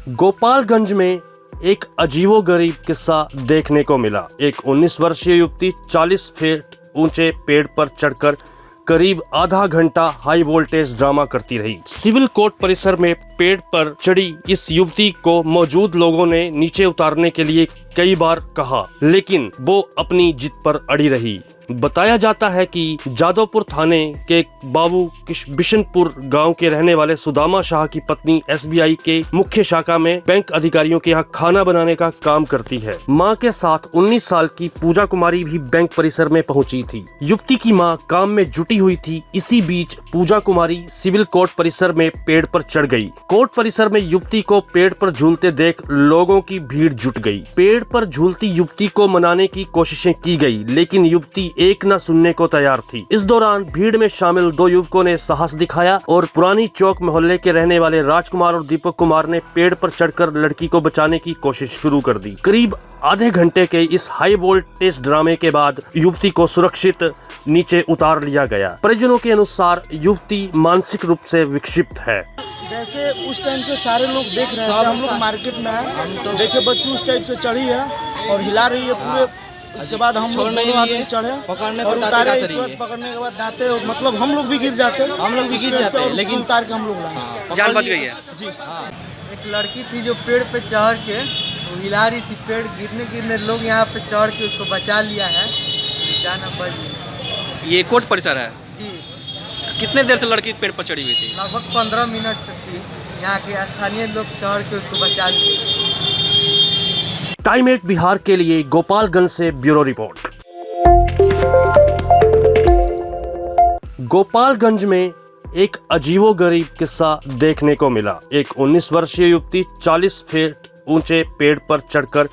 गोपालगंज में एक अजीबोगरीब किस्सा देखने को मिला। एक 19 वर्षीय युवती 40 फीट ऊंचे पेड़ पर चढ़कर करीब आधा घंटा हाई वोल्टेज ड्रामा करती रही। सिविल कोर्ट परिसर में पेड़ पर चढ़ी इस युवती को मौजूद लोगों ने नीचे उतारने के लिए कई बार कहा, लेकिन वो अपनी जिद पर अड़ी रही। बताया जाता है कि जादवपुर थाने के बाबू बिशनपुर गांव के रहने वाले सुदामा शाह की पत्नी एसबीआई के मुख्य शाखा में बैंक अधिकारियों के यहाँ खाना बनाने का काम करती है। मां के साथ 19 साल की पूजा कुमारी भी बैंक परिसर में पहुंची थी। युवती की मां काम में जुटी हुई थी। इसी बीच पूजा कुमारी सिविल कोर्ट परिसर में पेड़ पर चढ़ गई। कोर्ट परिसर में युवती को पेड़ पर झूलते देख लोगों की भीड़ जुट गई। पेड़ पर झूलती युवती को मनाने की कोशिशें की गई, लेकिन युवती एक न सुनने को तैयार थी। इस दौरान भीड़ में शामिल दो युवकों ने साहस दिखाया और पुरानी चौक मोहल्ले के रहने वाले राजकुमार और दीपक कुमार ने पेड़ पर चढ़कर लड़की को बचाने की कोशिश शुरू कर दी। करीब आधे घंटे के इस हाई वोल्टेज ड्रामे के बाद युवती को सुरक्षित नीचे उतार लिया गया। परिजनों के अनुसार युवती मानसिक रूप से विक्षिप्त है। वैसे उस टाइम से सारे लोग देख रहे हैं, हम लोग मार्केट में हैं, देखे बच्ची उस टाइप से चढ़ी है और हिला रही है पूरे। इसके बाद हम लोग दोनों आदमी चढ़े और उतारे, पकड़ने के बाद दाते मतलब हम लोग भी गिर जाते, लेकिन उतार के हम लोग लाए, जान बच गई है जी। एक लड़की थी जो पेड़ पे चढ़ के वो हिला रही थी, पेड़ गिरने लोग यहाँ पे चढ़ के उसको बचा लिया है, जान बच गई। ये कोर्ट परिसर है जी। कितने देर से लड़की पेड़ पर चढ़ी हुई थी? लगभग 15 मिनट से थी। यहाँ के स्थानीय लोग चढ़ के उसको बचा लिए। टाइम 8 बिहार के लिए गोपालगंज से ब्यूरो रिपोर्ट। गोपालगंज में एक अजीबोगरीब किस्सा देखने को मिला। एक 19 वर्षीय युवती 40 फीट ऊंचे पेड़ पर चढ़कर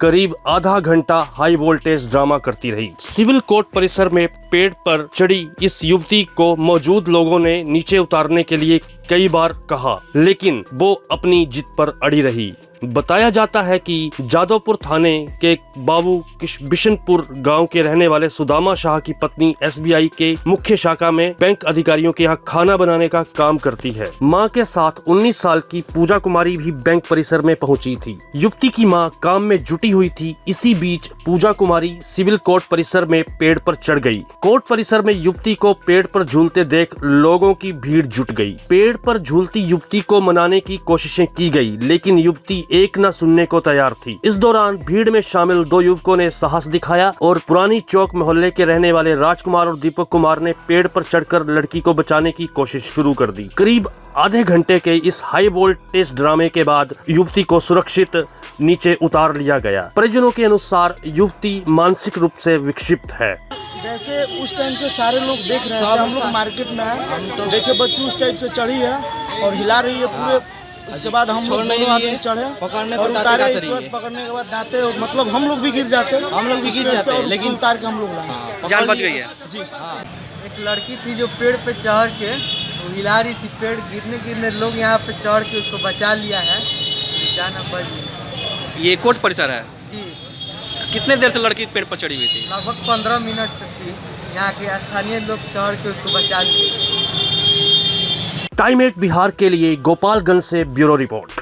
करीब आधा घंटा हाई वोल्टेज ड्रामा करती रही। सिविल कोर्ट परिसर में पेड़ पर चढ़ी इस युवती को मौजूद लोगों ने नीचे उतारने के लिए कई बार कहा, लेकिन वो अपनी जिद पर अड़ी रही। बताया जाता है कि जादवपुर थाने के बाबू बिशनपुर गांव के रहने वाले सुदामा शाह की पत्नी एसबीआई के मुख्य शाखा में बैंक अधिकारियों के यहाँ खाना बनाने का काम करती है। मां के साथ 19 साल की पूजा कुमारी भी बैंक परिसर में पहुंची थी। युवती की मां काम में जुटी हुई थी। इसी बीच पूजा कुमारी सिविल कोर्ट परिसर में पेड़ पर चढ़ गई। कोर्ट परिसर में युवती को पेड़ पर झूलते देख लोगों की भीड़ जुट गई। पेड़ पर झूलती युवती को मनाने की कोशिशें की गई, लेकिन युवती एक न सुनने को तैयार थी। इस दौरान भीड़ में शामिल दो युवकों ने साहस दिखाया और पुरानी चौक मोहल्ले के रहने वाले राजकुमार और दीपक कुमार ने पेड़ पर चढ़कर लड़की को बचाने की कोशिश शुरू कर दी। करीब आधे घंटे के इस हाई वोल्टेज ड्रामे के बाद युवती को सुरक्षित नीचे उतार लिया गया। परिजनों के अनुसार युवती मानसिक रूप से विक्षिप्त है। वैसे उस टाइम से सारे लोग देख रहे हैं, हम लोग मार्केट में हैं, देखे बच्ची उस टाइप से चढ़ी है और हिला रही है पूरे। इसके बाद हम लोग दोनों आदमी चढ़े और उतारे, पकड़ने के बाद दाते मतलब हम लोग भी गिर जाते, लेकिन उतार के हम लोग लाए, जान बच गई है जी। एक लड़की थी जो पेड़ पे चढ़ के वो हिला रही थी, पेड़ गिरने लोग यहाँ पे चढ़ के उसको बचा लिया है, जान बच गई। ये कोर्ट परिसर है जी। कितने देर से लड़की पेड़ पर चढ़ी हुई थी? लगभग 15 मिनट से थी। यहाँ के स्थानीय लोग चढ़ के उसको बचा लिए। टाइम 8 बिहार के लिए गोपालगंज से ब्यूरो रिपोर्ट।